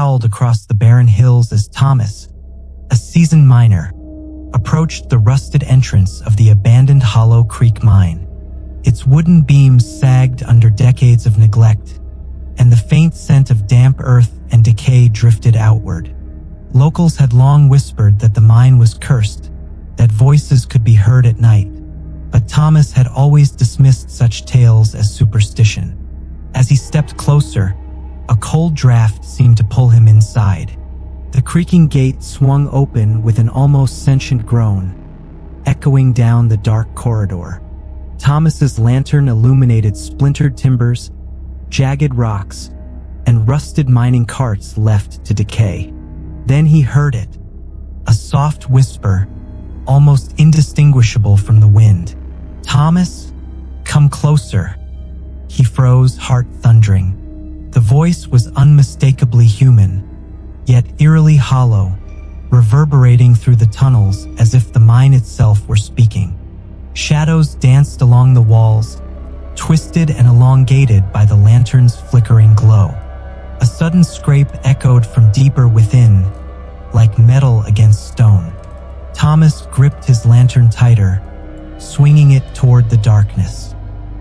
howled across the barren hills as Thomas, a seasoned miner, approached the rusted entrance of the abandoned Hollow Creek mine. Its wooden beams sagged under decades of neglect, and the faint scent of damp earth and decay drifted outward. Locals had long whispered that the mine was cursed, that voices could be heard at night, but Thomas had always dismissed such tales as superstition. As he stepped closer, a cold draft seemed to pull him inside. The creaking gate swung open with an almost sentient groan, echoing down the dark corridor. Thomas's lantern illuminated splintered timbers, jagged rocks, and rusted mining carts left to decay. Then he heard it, a soft whisper, almost indistinguishable from the wind. "Thomas, come closer." He froze, heart thundering. The voice was unmistakably human, yet eerily hollow, reverberating through the tunnels as if the mine itself were speaking. Shadows danced along the walls, twisted and elongated by the lantern's flickering glow. A sudden scrape echoed from deeper within, like metal against stone. Thomas gripped his lantern tighter, swinging it toward the darkness.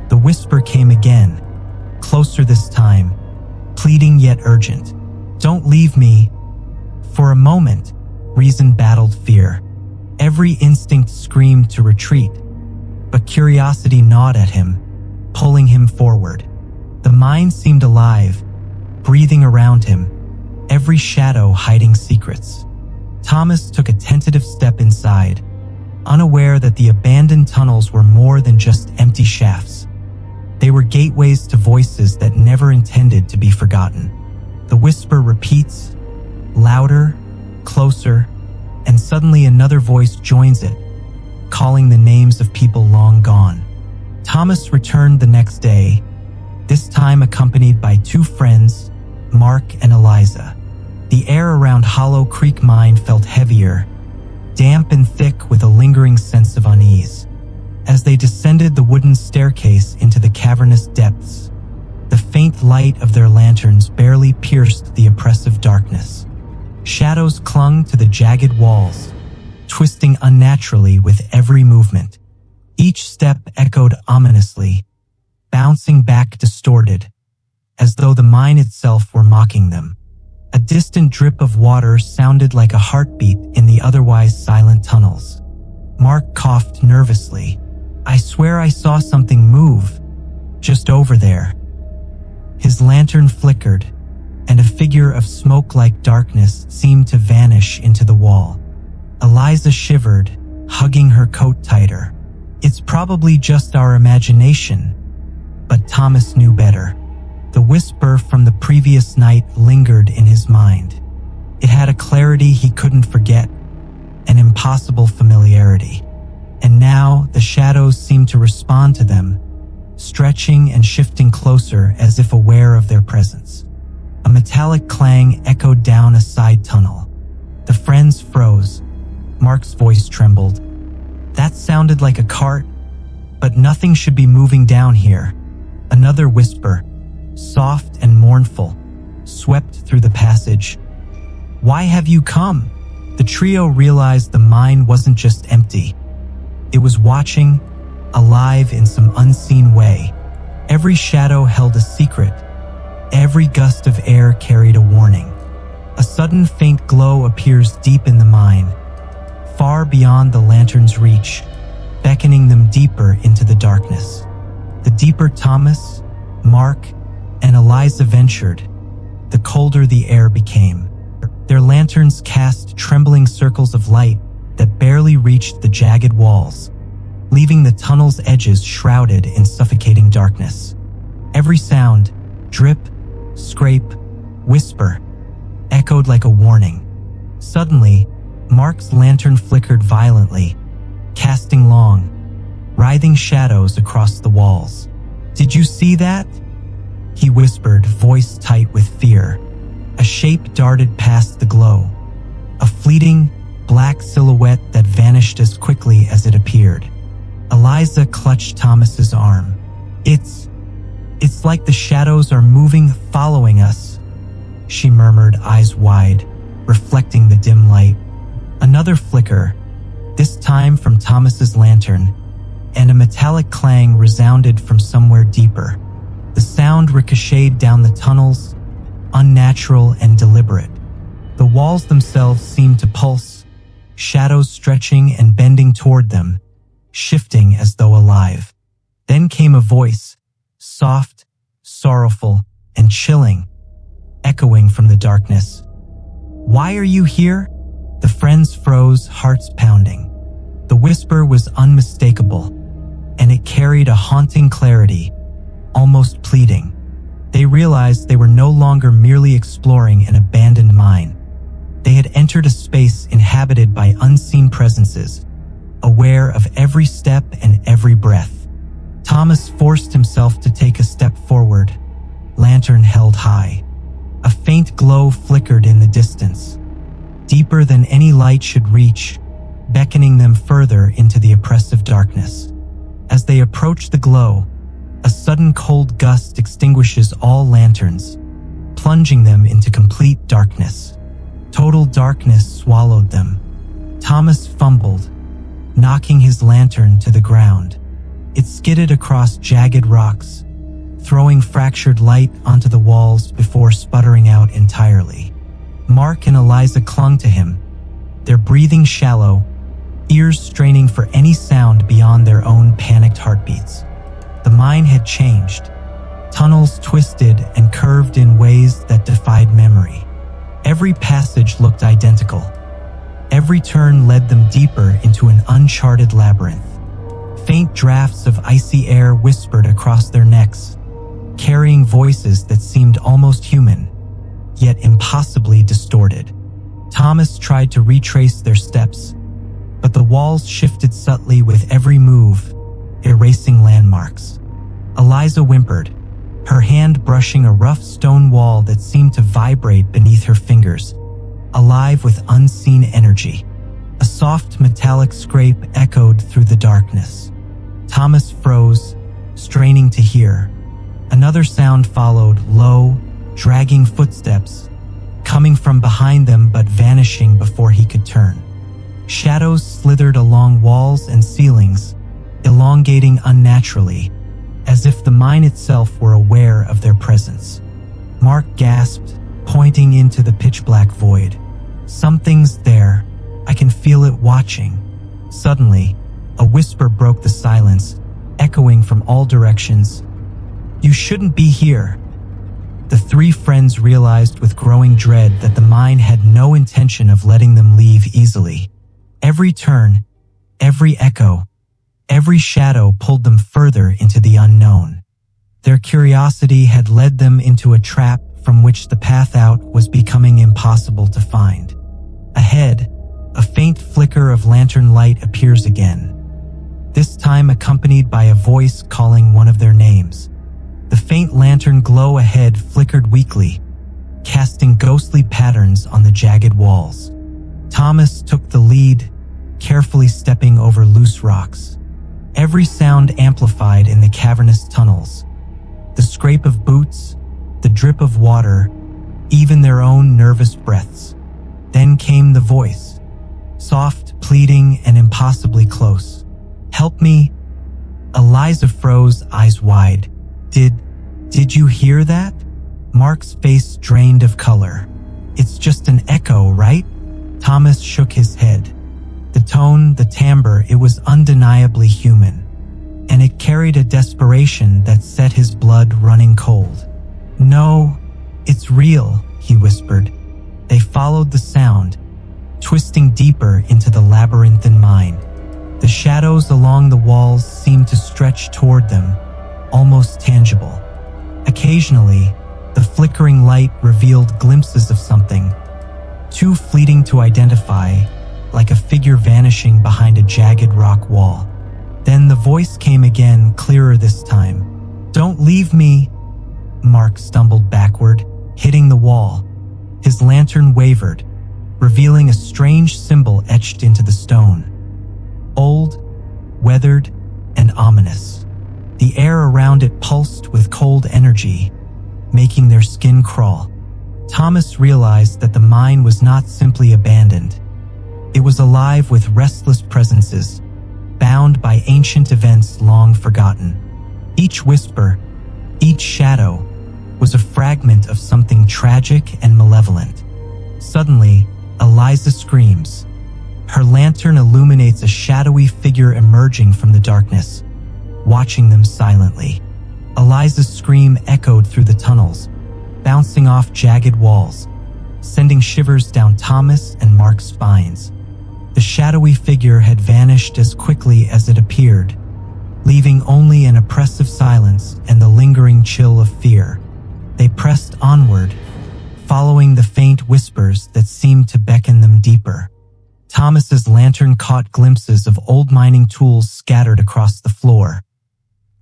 The whisper came again, closer this time, pleading yet urgent. "Don't leave me." For a moment, reason battled fear. Every instinct screamed to retreat, but curiosity gnawed at him, pulling him forward. The mine seemed alive, breathing around him, every shadow hiding secrets. Thomas took a tentative step inside, unaware that the abandoned tunnels were more than just empty shafts. They were gateways to voices that never intended to be forgotten. The whisper repeats, louder, closer, and suddenly another voice joins it, calling the names of people long gone. Thomas returned the next day, this time accompanied by two friends, Mark and Eliza. The air around Hollow Creek mine felt heavier, damp and thick with a lingering sense of unease. As they descended the wooden staircase into the cavernous depths, the faint light of their lanterns barely pierced the oppressive darkness. Shadows clung to the jagged walls, twisting unnaturally with every movement. Each step echoed ominously, bouncing back distorted, as though the mine itself were mocking them. A distant drip of water sounded like a heartbeat in the otherwise silent tunnels. Mark coughed nervously. "I swear I saw something move, just over there." His lantern flickered, and a figure of smoke-like darkness seemed to vanish into the wall. Eliza shivered, hugging her coat tighter. "It's probably just our imagination," but Thomas knew better. The whisper from the previous night lingered in his mind. It had a clarity he couldn't forget, an impossible familiarity. And now the shadows seemed to respond to them, stretching and shifting closer as if aware of their presence. A metallic clang echoed down a side tunnel. The friends froze. Mark's voice trembled. "That sounded like a cart, but nothing should be moving down here." Another whisper, soft and mournful, swept through the passage. "Why have you come?" The trio realized the mine wasn't just empty. It was watching, alive in some unseen way. Every shadow held a secret. Every gust of air carried a warning. A sudden faint glow appears deep in the mine, far beyond the lantern's reach, beckoning them deeper into the darkness. The deeper Thomas, Mark, and Eliza ventured, the colder the air became. Their lanterns cast trembling circles of light that barely reached the jagged walls, leaving the tunnel's edges shrouded in suffocating darkness. Every sound, drip, scrape, whisper, echoed like a warning. Suddenly, Mark's lantern flickered violently, casting long, writhing shadows across the walls. "Did you see that?" he whispered, voice tight with fear. A shape darted past the glow, a fleeting, black silhouette that vanished as quickly as it appeared. Eliza clutched Thomas's arm. It's like the shadows are moving, following us," she murmured, eyes wide, reflecting the dim light. Another flicker, this time from Thomas's lantern, and a metallic clang resounded from somewhere deeper. The sound ricocheted down the tunnels, unnatural and deliberate. The walls themselves seemed to pulse, shadows stretching and bending toward them, shifting as though alive. Then came a voice, soft, sorrowful, and chilling, echoing from the darkness. "Why are you here?" The friends froze, hearts pounding. The whisper was unmistakable, and it carried a haunting clarity, almost pleading. They realized they were no longer merely exploring an abandoned mine. They had entered a space inhabited by unseen presences, aware of every step and every breath. Thomas forced himself to take a step forward, lantern held high. A faint glow flickered in the distance, deeper than any light should reach, beckoning them further into the oppressive darkness. As they approached the glow, a sudden cold gust extinguishes all lanterns, plunging them into complete darkness. Total darkness swallowed them. Thomas fumbled, knocking his lantern to the ground. It skidded across jagged rocks, throwing fractured light onto the walls before sputtering out entirely. Mark and Eliza clung to him, their breathing shallow, ears straining for any sound beyond their own panicked heartbeats. The mine had changed. Tunnels twisted and curved in ways that defied memory. Every passage looked identical. Every turn led them deeper into an uncharted labyrinth. Faint drafts of icy air whispered across their necks, carrying voices that seemed almost human, yet impossibly distorted. Thomas tried to retrace their steps, but the walls shifted subtly with every move, erasing landmarks. Eliza whimpered, her hand brushing a rough stone wall that seemed to vibrate beneath her fingers, alive with unseen energy. A soft metallic scrape echoed through the darkness. Thomas froze, straining to hear. Another sound followed, low, dragging footsteps, coming from behind them but vanishing before he could turn. Shadows slithered along walls and ceilings, elongating unnaturally, as if the mine itself were aware of their presence. Mark gasped, pointing into the pitch-black void. "Something's there. I can feel it watching." Suddenly, a whisper broke the silence, echoing from all directions. "You shouldn't be here." The three friends realized with growing dread that the mine had no intention of letting them leave easily. Every turn, every echo, every shadow pulled them further into the unknown. Their curiosity had led them into a trap from which the path out was becoming impossible to find. Ahead, a faint flicker of lantern light appears again, this time accompanied by a voice calling one of their names. The faint lantern glow ahead flickered weakly, casting ghostly patterns on the jagged walls. Thomas took the lead, carefully stepping over loose rocks. Every sound amplified in the cavernous tunnels. The scrape of boots, the drip of water, even their own nervous breaths. Then came the voice, soft, pleading, and impossibly close. "Help me." Eliza froze, eyes wide. Did you hear that?" Mark's face drained of color. "It's just an echo, right?" Thomas shook his head. The tone, the timbre, it was undeniably human, and it carried a desperation that set his blood running cold. "No, it's real," he whispered. They followed the sound, twisting deeper into the labyrinthine mine. The shadows along the walls seemed to stretch toward them, almost tangible. Occasionally, the flickering light revealed glimpses of something, too fleeting to identify, like a figure vanishing behind a jagged rock wall. Then the voice came again, clearer this time. "Don't leave me." Mark stumbled backward, hitting the wall. His lantern wavered, revealing a strange symbol etched into the stone. Old, weathered, and ominous. The air around it pulsed with cold energy, making their skin crawl. Thomas realized that the mine was not simply abandoned. It was alive with restless presences, bound by ancient events long forgotten. Each whisper, each shadow, was a fragment of something tragic and malevolent. Suddenly, Eliza screams. Her lantern illuminates a shadowy figure emerging from the darkness, watching them silently. Eliza's scream echoed through the tunnels, bouncing off jagged walls, sending shivers down Thomas and Mark's spines. The shadowy figure had vanished as quickly as it appeared, leaving only an oppressive silence and the lingering chill of fear. They pressed onward, following the faint whispers that seemed to beckon them deeper. Thomas's lantern caught glimpses of old mining tools scattered across the floor.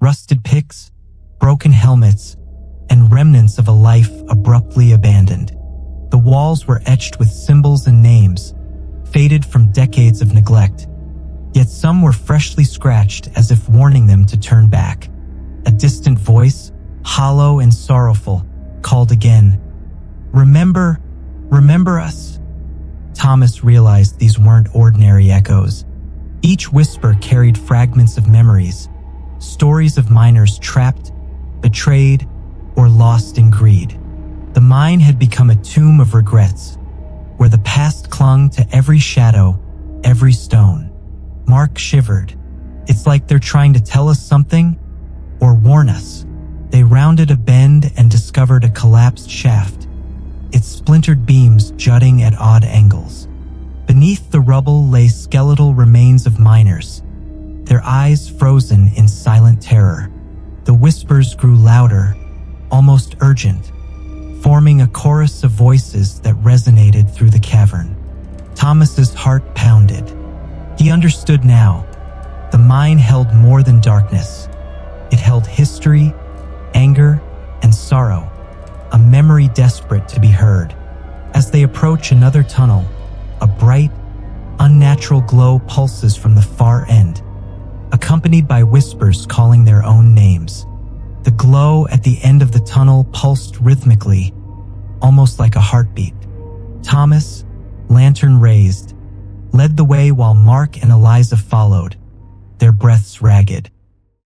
Rusted picks, broken helmets, and remnants of a life abruptly abandoned. The walls were etched with symbols and names, faded from decades of neglect, yet some were freshly scratched as if warning them to turn back. A distant voice, hollow and sorrowful, called again, "Remember, remember us." Thomas realized these weren't ordinary echoes. Each whisper carried fragments of memories, stories of miners trapped, betrayed, or lost in greed. The mine had become a tomb of regrets, where the past clung to every shadow, every stone. Mark shivered. It's like they're trying to tell us something, or warn us. They rounded a bend and discovered a collapsed shaft, its splintered beams jutting at odd angles. Beneath the rubble lay skeletal remains of miners, their eyes frozen in silent terror. The whispers grew louder, almost urgent, forming a chorus of voices that resonated through the cavern. Thomas's heart pounded. He understood now. The mine held more than darkness. It held history, anger, and sorrow, a memory desperate to be heard. As they approach another tunnel, a bright, unnatural glow pulses from the far end, accompanied by whispers calling their own names. The glow at the end of the tunnel pulsed rhythmically, almost like a heartbeat. Thomas, lantern raised, led the way while Mark and Eliza followed, their breaths ragged.